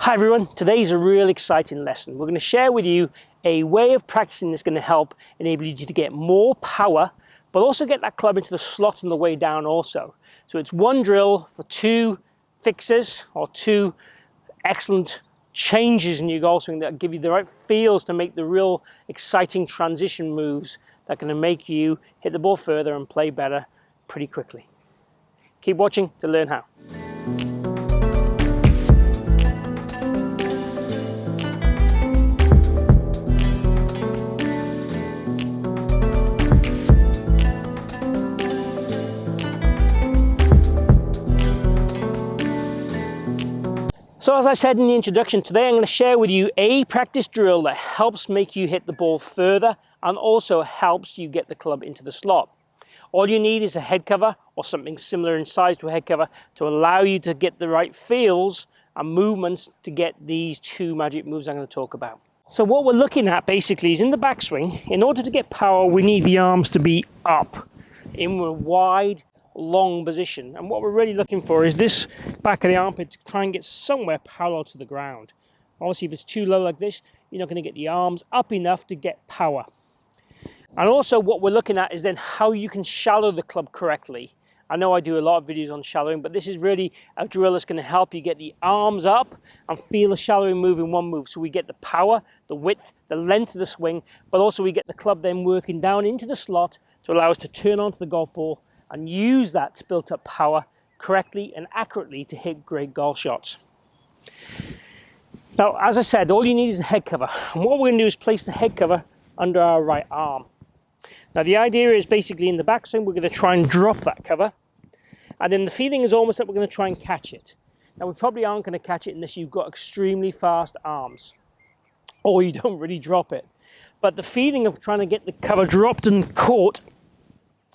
Hi everyone, today's a real exciting lesson. We're going to share with you a way of practicing that's going to help enable you to get more power, but also get that club into the slot on the way down also. So it's one drill for two fixes or two excellent changes in your golf swing that give you the right feels to make the real exciting transition moves that are going to make you hit the ball further and play better pretty quickly. Keep watching to learn how. So as I said in the introduction, today I'm going to share with you a practice drill that helps make you hit the ball further and also helps you get the club into the slot. All you need is a head cover or something similar in size to a head cover to allow you to get the right feels and movements to get these two magic moves I'm going to talk about. So what we're looking at basically is in the backswing, in order to get power, we need the arms to be up in a wide, long position, and what we're really looking for is this back of the armpit to try and get somewhere parallel to the ground. Obviously if it's too low like this, you're not going to get the arms up enough to get power. And also what we're looking at is then how you can shallow the club correctly. I know I do a lot of videos on shallowing, but this is really a drill that's going to help you get the arms up and feel the shallowing move in one move. So we get the power, the width, the length of the swing, but also we get the club then working down into the slot to allow us to turn onto the golf ball and use that built up power correctly and accurately to hit great golf shots. Now, as I said, all you need is a head cover. And what we're going to do is place the head cover under our right arm. Now, the idea is basically in the backswing, we're going to try and drop that cover. And then the feeling is almost that we're going to try and catch it. Now, we probably aren't going to catch it unless you've got extremely fast arms or you don't really drop it. But the feeling of trying to get the cover dropped and caught,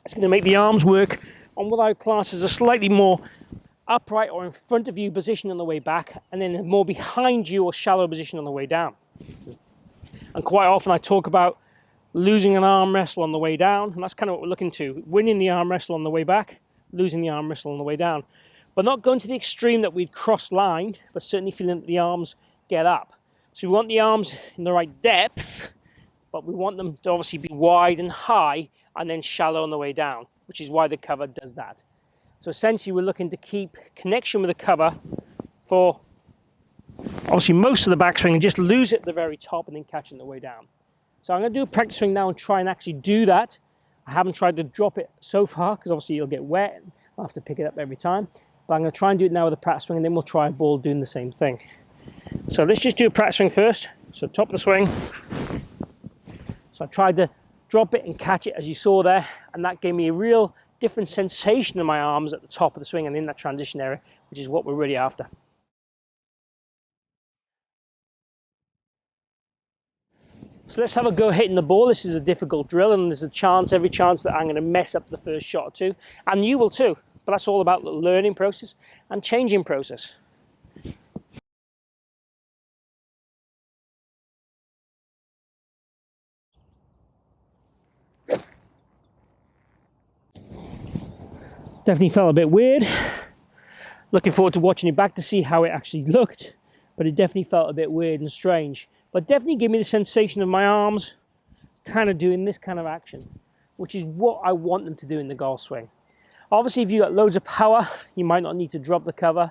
it's going to make the arms work on what I would class as a slightly more upright or in front of you position on the way back, and then a more behind you or shallow position on the way down. And quite often I talk about losing an arm wrestle on the way down, and that's kind of what we're looking to. Winning the arm wrestle on the way back, losing the arm wrestle on the way down. But not going to the extreme that we'd cross line, but certainly feeling that the arms get up. So we want the arms in the right depth, but we want them to obviously be wide and high and then shallow on the way down, which is why the cover does that. So essentially we're looking to keep connection with the cover for obviously most of the backswing and just lose it at the very top and then catch it on the way down. So I'm going to do a practice swing now and try and actually do that. I haven't tried to drop it so far because obviously it'll get wet and I'll have to pick it up every time. But I'm going to try and do it now with a practice swing and then we'll try a ball doing the same thing. So let's just do a practice swing first. So top of the swing. So I tried to drop it and catch it as you saw there, and that gave me a real different sensation in my arms at the top of the swing and in that transition area, which is what we're really after. So let's have a go hitting the ball. This is a difficult drill and there's a chance, every chance that I'm going to mess up the first shot or two, and you will too, but that's all about the learning process and changing process. Definitely felt a bit weird. Looking forward to watching it back to see how it actually looked, but it definitely felt a bit weird and strange. But definitely gave me the sensation of my arms kind of doing this kind of action, which is what I want them to do in the golf swing. Obviously, if you've got loads of power, you might not need to drop the cover.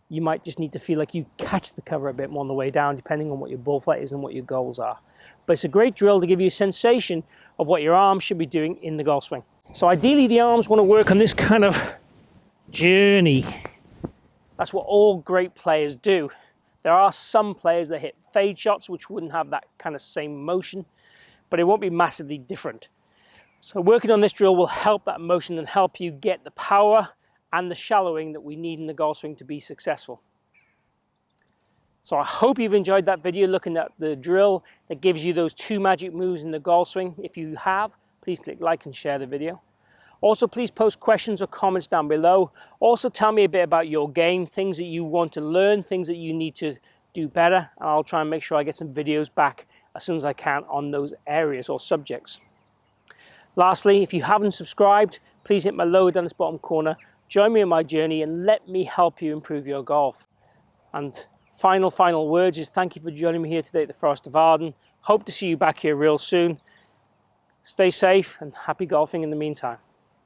You might just need to feel like you catch the cover a bit more on the way down, depending on what your ball flight is and what your goals are. But it's a great drill to give you a sensation of what your arms should be doing in the golf swing. So ideally the arms want to work on this kind of journey. That's what all great players do. There are some players that hit fade shots which wouldn't have that kind of same motion, but it won't be massively different. So working on this drill will help that motion and help you get the power and the shallowing that we need in the golf swing to be successful. So I hope you've enjoyed that video looking at the drill that gives you those two magic moves in the golf swing. If you have, please click like and share the video. Also, please post questions or comments down below. Also, tell me a bit about your game, things that you want to learn, things that you need to do better, and I'll try and make sure I get some videos back as soon as I can on those areas or subjects. Lastly, if you haven't subscribed, please hit my logo down this bottom corner, join me in my journey and let me help you improve your golf. And final words is thank you for joining me here today at the Forest of Arden. Hope to see you back here real soon. Stay safe and happy golfing in the meantime.